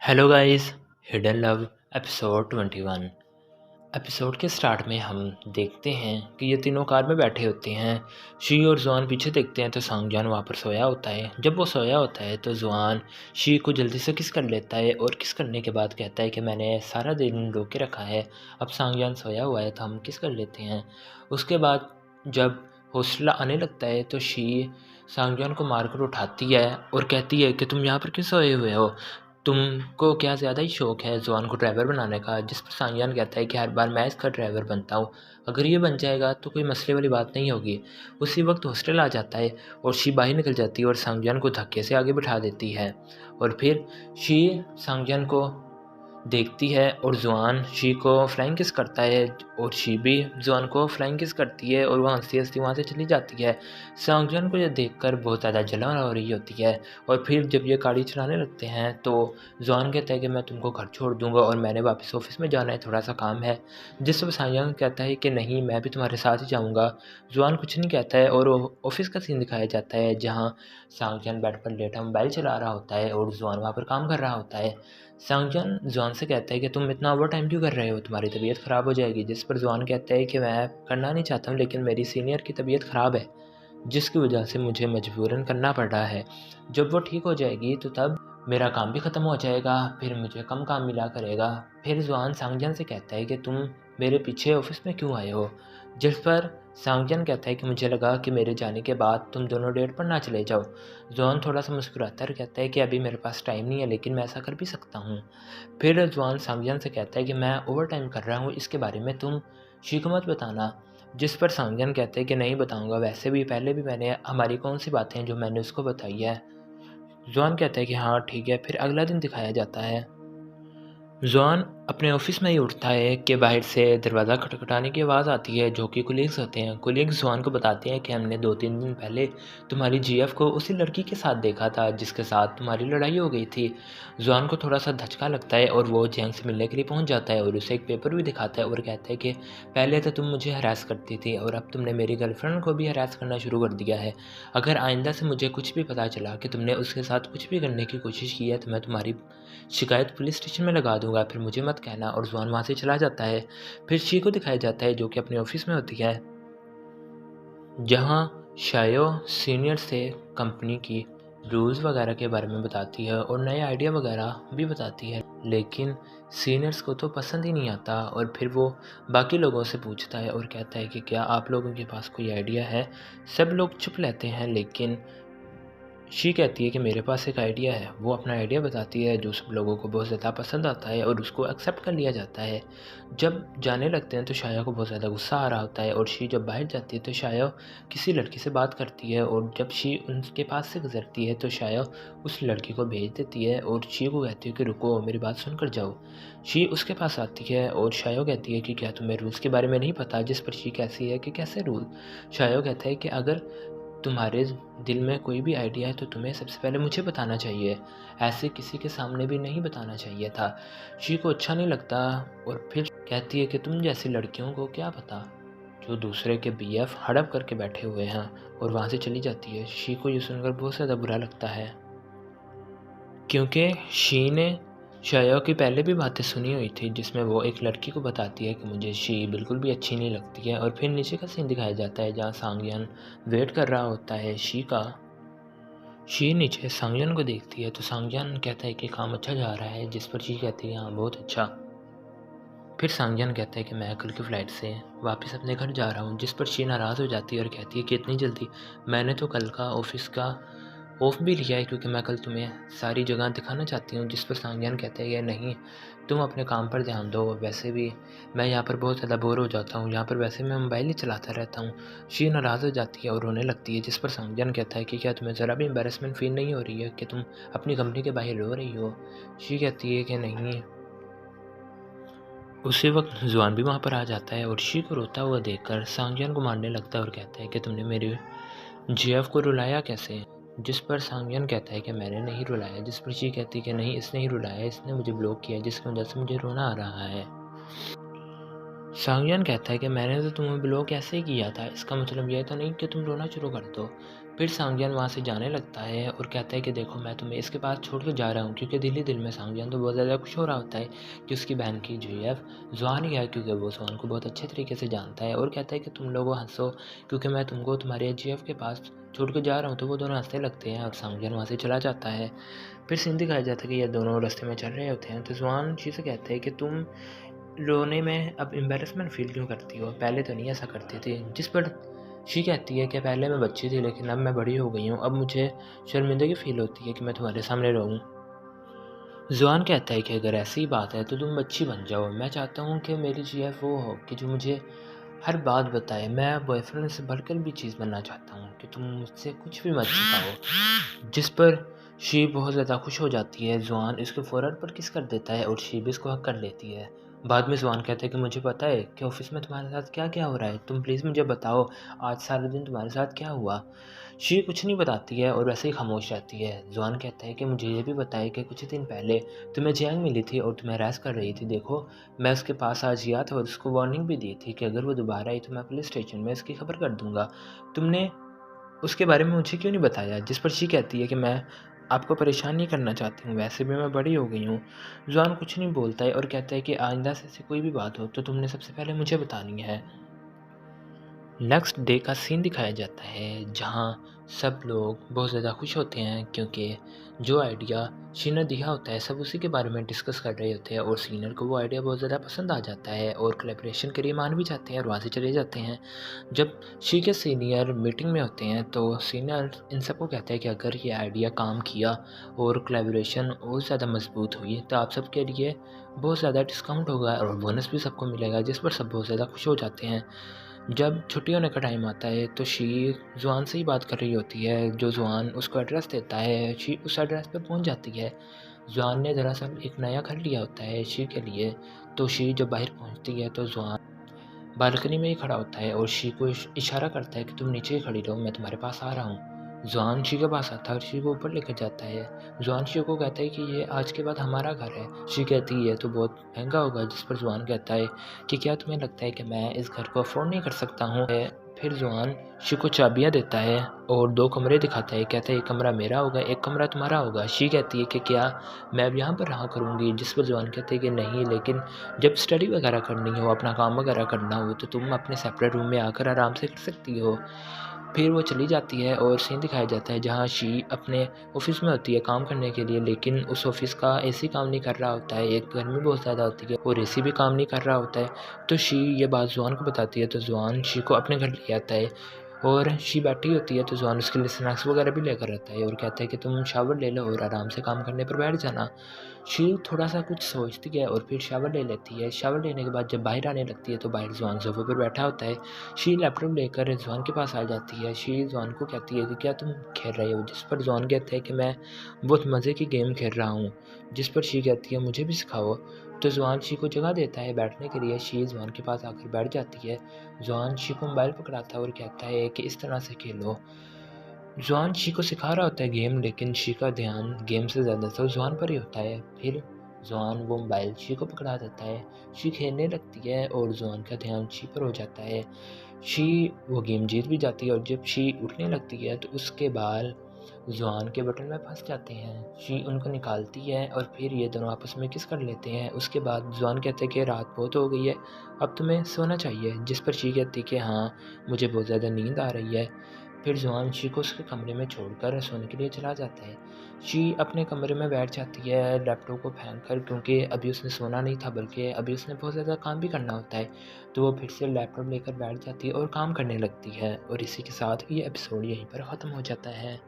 Hello guys. Hidden love episode 21। Episode के start में हम देखते हैं कि ये तीनों कार में बैठे होते हैं। शी और जुआन पीछे देखते हैं तो सांगजान वहाँ पर सोया होता है। जब वो सोया होता है तो जुआन शी को जल्दी से किस कर लेता है और किस करने के बाद कहता है कि मैंने सारा दिन रोक के रखा है, अब सांगजान सोया हुआ है तो हम किस कर लेते हैं। उसके बाद जब हौसला आने लगता है तो शी सांगजान को मारकर उठाती है और कहती है कि तुम यहाँ पर क्यों सोए हुए हो, तुमको क्या ज़्यादा ही शौक है जुआन को ड्राइवर बनाने का। जिस पर सांगयान कहता है कि हर बार मैं इसका ड्राइवर बनता हूँ, अगर ये बन जाएगा तो कोई मसले वाली बात नहीं होगी। उसी वक्त हॉस्टल आ जाता है और शी बाहर निकल जाती है और सांगयान को धक्के से आगे बिठा देती है। और फिर शी सांगयान को देखती है और जुआन शी को फ्लाइंग किस करता है और शी भी जुआन को फ्लाइंग किस करती है और वह हंसती हंसती वहाँ से चली जाती है। सांगजान को ये देखकर बहुत ज़्यादा जलन हो रही होती है। और फिर जब ये गाड़ी चलाने लगते हैं तो जुआन कहता है कि मैं तुमको घर छोड़ दूंगा और मैंने वापस ऑफिस में जाना है, थोड़ा सा काम है। जिस पर सांगजान कहता है कि नहीं, मैं भी तुम्हारे साथ ही जाऊँगा। जुआन कुछ नहीं कहता है और ऑफिस का सीन दिखाया जाता है जहाँ सांगजान बेड पर लेटा मोबाइल चला रहा होता है और जुआन वहाँ पर काम कर रहा होता है। सांगजान जुआन से कहता है कि तुम इतना ओवर टाइम क्यों कर रहे हो, तुम्हारी तबीयत ख़राब हो जाएगी। जिस पर जुआन कहता है कि मैं करना नहीं चाहता हूँ लेकिन मेरी सीनियर की तबीयत ख़राब है जिसकी वजह से मुझे मजबूरन करना पड़ रहा है। जब वो ठीक हो जाएगी तो तब मेरा काम भी ख़त्म हो जाएगा, फिर मुझे कम काम मिला करेगा। फिर जुआन सांगजान से कहता है कि तुम मेरे पीछे ऑफिस में क्यों आए हो। जिस पर सांगजान कहता है कि मुझे लगा कि मेरे जाने के बाद तुम दोनों डेट पर ना चले जाओ। जुआन थोड़ा सा मुस्कुराता है और कहता है कि अभी मेरे पास टाइम नहीं है लेकिन मैं ऐसा कर भी सकता हूँ। फिर जुआन सांगजान से कहता है कि मैं ओवर टाइम कर रहा हूँ, इसके बारे में तुम शी को मत बताना। जिस पर सांगजान कहते हैं कि नहीं बताऊंगा, वैसे भी पहले भी मैंने हमारी कौन सी बातें हैं जो मैंने उसको बताई है। जुआन कहता है कि हाँ ठीक है। फिर अगला दिन दिखाया जाता है। जुआन अपने ऑफिस में ही उठता है कि बाहर से दरवाज़ा खटखटाने की आवाज़ आती है जो कि कुलीग्स होते हैं। कुलीग्स जुआन को बताते हैं कि हमने 2-3 दिन पहले तुम्हारी जीएफ को उसी लड़की के साथ देखा था जिसके साथ तुम्हारी लड़ाई हो गई थी। जुआन को थोड़ा सा धचका लगता है और वो जैंग से मिलने के लिए पहुंच जाता है और उसे एक पेपर भी दिखाता है और कहता है कि पहले तो तुम मुझे हरास करती थी और अब तुमने मेरी गर्लफ्रेंड को भी हरास करना शुरू कर दिया है। अगर आइंदा से मुझे कुछ भी पता चला कि तुमने उसके साथ कुछ भी करने की कोशिश की है तो मैं तुम्हारी शिकायत पुलिस स्टेशन में लगा दूंगा, फिर मुझे मत कहना। और जुआन वहाँ से चला जाता है। फिर शी को दिखाया जाता है जो कि अपने ऑफिस में होती है जहाँ शायो सीनियर से कंपनी की रूल्स वगैरह के बारे में बताती है और नए आइडिया वगैरह भी बताती है, लेकिन सीनियर्स को तो पसंद ही नहीं आता। और फिर वो बाकी लोगों से पूछता है और कहता है कि क्या आप लोगों के पास कोई आइडिया है। सब लोग चुप लेते हैं लेकिन शी कहती है कि मेरे पास एक आइडिया है। वो अपना आइडिया बताती है जो सब लोगों को बहुत ज़्यादा पसंद आता है और उसको एक्सेप्ट कर लिया जाता है। जब जाने लगते हैं तो शाया को बहुत ज़्यादा गुस्सा आ रहा होता है और शी जब बाहर जाती है तो शाया किसी लड़की से बात करती है और जब शी उनके पास से गुजरती है तो शाया उस लड़की को भेज देती है और शी को कहती है कि रुको, मेरी बात सुनकर जाओ। शी उसके पास आती है और शाया कहती है कि क्या तुम्हें रूल्स के बारे में नहीं पता। जिस पर शी कैसी है कि कैसे रूल। शाया कहता है कि अगर तुम्हारे दिल में कोई भी आइडिया है तो तुम्हें सबसे पहले मुझे बताना चाहिए, ऐसे किसी के सामने भी नहीं बताना चाहिए था। शी को अच्छा नहीं लगता और फिर कहती है कि तुम जैसी लड़कियों को क्या पता जो दूसरे के बीएफ हड़प करके बैठे हुए हैं, और वहाँ से चली जाती है। शी को ये सुनकर बहुत ज़्यादा बुरा लगता है क्योंकि शी ने शाया की पहले भी बातें सुनी हुई थी जिसमें वो एक लड़की को बताती है कि मुझे शी बिल्कुल भी अच्छी नहीं लगती है। और फिर नीचे का सीन दिखाया जाता है जहाँ सांगयान वेट कर रहा होता है शी का। शी नीचे सांगयान को देखती है तो सांगयान कहता है कि काम अच्छा जा रहा है। जिस पर शी कहती है हाँ बहुत अच्छा। फिर सांगयान कहता है कि मैं कल की फ़्लाइट से वापस अपने घर जा रहा हूँ। जिस पर शी नाराज़ हो जाती है और कहती है कि इतनी जल्दी, मैंने तो कल का ऑफिस का ऑफ भी लिया है क्योंकि मैं कल तुम्हें सारी जगह दिखाना चाहती हूँ। जिस पर सांगयान कहता है कि नहीं, तुम अपने काम पर ध्यान दो, वैसे भी मैं यहाँ पर बहुत ज़्यादा बोर हो जाता हूँ, यहाँ पर वैसे मैं मोबाइल ही चलाता रहता हूँ। शी नाराज़ हो जाती है और रोने लगती है। जिस पर सांगयान कहता है कि क्या तुम्हें ज़रा भी एम्बेरसमेंट फील नहीं हो रही है कि तुम अपनी कंपनी के बाहर रो रही हो। शी कहती है कि नहीं। उसी वक्त जुआन भी वहाँ पर आ जाता है और शी को रोता हुआ देखकर सांगयान को मारने लगता है और कहता है कि तुमने मेरी जीएफ को रुलाया कैसे। जिस पर सांगयान कहता है कि मैंने नहीं रुलाया। जिस पर शी कहती है कि नहीं, इसने ही रुलाया, इसने मुझे ब्लॉक किया जिसकी वजह से मुझे रोना आ रहा है। सांगयान कहता है कि मैंने तो तुम्हें ब्लॉक ऐसे ही किया था, इसका मतलब यह तो नहीं कि तुम रोना शुरू कर दो। फिर सांगयान वहाँ से जाने लगता है और कहता है कि देखो मैं तुम्हें इसके पास छोड़ कर जा रहा हूँ, क्योंकि दिल ही दिल में सांगयान तो बहुत ज़्यादा खुश हो रहा होता है कि उसकी बहन की जीएफ जुआन गया, क्योंकि वो जुआन को बहुत अच्छे तरीके से जानता है और कहता है कि तुम लोग हंसो क्योंकि मैं तुमको तुम्हारे जीएफ के पास छोड़ कर जा रहा हूँ। तो वो दोनों हंसने लगते हैं और सांगयान वहाँ से चला जाता है। फिर सीन दिखाया जाता है कि ये दोनों रास्ते में चल रहे होते हैं तो जुआन शी से कहते हैं कि तुम रोने में अब एम्बैरेसमेंट फ़ील क्यों करती हो? पहले तो नहीं ऐसा करती थी। जिस पर शी कहती है कि पहले मैं बच्ची थी लेकिन अब मैं बड़ी हो गई हूँ। अब मुझे शर्मिंदगी फ़ील होती है कि मैं तुम्हारे सामने रहूँ। ज़ुआन कहता है कि अगर ऐसी बात है तो तुम बच्ची बन जाओ। मैं चाहता हूँ कि मेरी जीएफ वो हो कि जो मुझे हर बात बताए। मैं बॉयफ्रेंड से बढ़कर भी चीज़ बनना चाहता हूँ कि तुम मुझसे कुछ भी मत छिपाओ। जिस पर शी बहुत ज़्यादा खुश हो जाती है। ज़ुआन इसके फ़ोरहेड पर किस कर देता है और शी भी इसको हक कर लेती है। बाद में ज़ुआन कहता है कि मुझे पता है कि ऑफ़िस में तुम्हारे साथ क्या-क्या हो रहा है। तुम प्लीज़ मुझे बताओ आज सारे दिन तुम्हारे साथ क्या हुआ? शी कुछ नहीं बताती है और वैसे ही खामोश रहती है। ज़ुआन कहता है कि मुझे ये भी बताइए कि कुछ दिन पहले तुम्हें जियांग मिली थी और तुम्हें हरास कर रही थी। देखो मैं उसके पास आज गया था और उसको वार्निंग भी दी थी कि अगर वो दोबारा आई तो मैं पुलिस स्टेशन में इसकी खबर कर दूँगा। तुमने उसके बारे में मुझे क्यों नहीं बताया? जिस पर शी कहती है कि मैं आपको परेशान नहीं करना चाहती हूँ, वैसे भी मैं बड़ी हो गई हूँ। ज़ुआन कुछ नहीं बोलता है और कहता है कि आइंदा से ऐसी कोई भी बात हो तो तुमने सबसे पहले मुझे बतानी है। नेक्स्ट डे का सीन दिखाया जाता है जहाँ सब लोग बहुत ज़्यादा खुश होते हैं क्योंकि जो आइडिया शी ने दिया होता है सब उसी के बारे में डिस्कस कर रहे होते हैं और सीनियर को वो आइडिया बहुत ज़्यादा पसंद आ जाता है और कोलैबोरेशन के लिए मान भी जाते हैं और वहाँ से चले जाते हैं। जब शी के सीनियर मीटिंग में होते हैं तो सीनियर इन सबको कहते हैं कि अगर ये आइडिया काम किया और कोलैबोरेशन और ज़्यादा मजबूत हुई तो आप सबके लिए बहुत ज़्यादा डिस्काउंट होगा और बोनस भी सबको मिलेगा, जिस पर सब बहुत ज़्यादा खुश हो जाते हैं। जब छुट्टी होने का टाइम आता है तो शी ज़ुआन से ही बात कर रही होती है। जो ज़ुआन उसको एड्रेस देता है, शी उस एड्रेस पे पहुंच जाती है। ज़ुआन ने दरअसल एक नया घर लिया होता है शी के लिए। तो शी जब बाहर पहुंचती है तो ज़ुआन बालकनी में ही खड़ा होता है और शी को इशारा करता है कि तुम नीचे ही खड़ी रहो, मैं तुम्हारे पास आ रहा हूँ। ज़ुआन शी के पास आता है और शी को ऊपर लेकर जाता है। ज़ुआन शी को कहता है कि ये आज के बाद हमारा घर है। शी कहती है तो बहुत महंगा होगा, जिस पर ज़ुआन कहता है कि क्या तुम्हें लगता है कि मैं इस घर को अफोर्ड नहीं कर सकता हूँ? फिर ज़ुआन शी को चाबियाँ देता है और 2 कमरे दिखाता है। कहता है एक कमरा मेरा होगा, एक कमरा तुम्हारा होगा। शी कहती है कि क्या मैं अब यहाँ पर रहा करूँगी? जिस पर ज़ुआन कहते हैं कि नहीं, लेकिन जब स्टडी वगैरह करनी हो, अपना काम वगैरह करना हो तो तुम अपने सेपरेट रूम में आकर आराम से कर सकती हो। फिर वो चली जाती है और सीन दिखाया जाता है जहाँ शी अपने ऑफ़िस में होती है काम करने के लिए, लेकिन उस ऑफ़िस का एसी काम नहीं कर रहा होता है। एक गर्मी बहुत ज़्यादा होती है और एसी भी काम नहीं कर रहा होता है। तो शी ये बात ज़ुआन को बताती है तो ज़ुआन शी को अपने घर ले आता है और शी बैठी होती है तो ज़ुआन उसके लिए स्नैक्स वगैरह भी लेकर आता है और कहता है कि तुम शावर ले लो और आराम से काम करने पर बैठ जाना। शी थोड़ा-सा कुछ सोचती है और फिर शावर ले लेती है। शावर लेने के बाद जब बाहर आने लगती है तो बाहर ज़ुआन सोफ़े पर बैठा होता है। शी लैपटॉप लेकर ज़ुआन के पास आ जाती है। शी ज़ुआन को कहती है कि क्या तुम खेल रहे हो? जिस पर ज़ुआन कहता है कि मैं बहुत मज़े की गेम खेल रहा हूँ। जिस पर शी कहती है मुझे भी सिखाओ। तो ज़ुआन शी को जगह देता है बैठने के लिए। शी ज़ुआन के पास आकर बैठ जाती है। ज़ुआन शी को मोबाइल पकड़ाता है और कहता है कि इस तरह से खेलो। ज़ुआन शी को सिखा रहा होता है गेम, लेकिन शी का ध्यान गेम से ज़्यादा तो ज़ुआन पर ही होता है। फिर ज़ुआन वो मोबाइल शी को पकड़ा देता है। शी खेलने लगती है और ज़ुआन का ध्यान शी पर हो जाता है। शी वो गेम जीत भी जाती है और जब शी उठने लगती है तो उसके बाल ज़ुआन के बटन में फँस जाते हैं। शी उनको निकालती है और फिर ये दोनों आपस में किस कर लेते हैं। उसके बाद ज़ुआन कहते हैं कि रात बहुत हो गई है, अब तुम्हें सोना चाहिए। जिस पर शी कहती है कि हाँ, मुझे बहुत ज़्यादा नींद आ रही है। फिर ज़ुआन शी को उसके कमरे में छोड़कर सोने के लिए चला जाता है। शी अपने कमरे में बैठ जाती है लैपटॉप को फेंक कर, क्योंकि अभी उसने सोना नहीं था बल्कि अभी उसने बहुत ज़्यादा काम भी करना होता है। तो वो फिर से लैपटॉप लेकर बैठ जाती है और काम करने लगती है और इसी के साथ ये एपिसोड यहीं पर ख़त्म हो जाता है।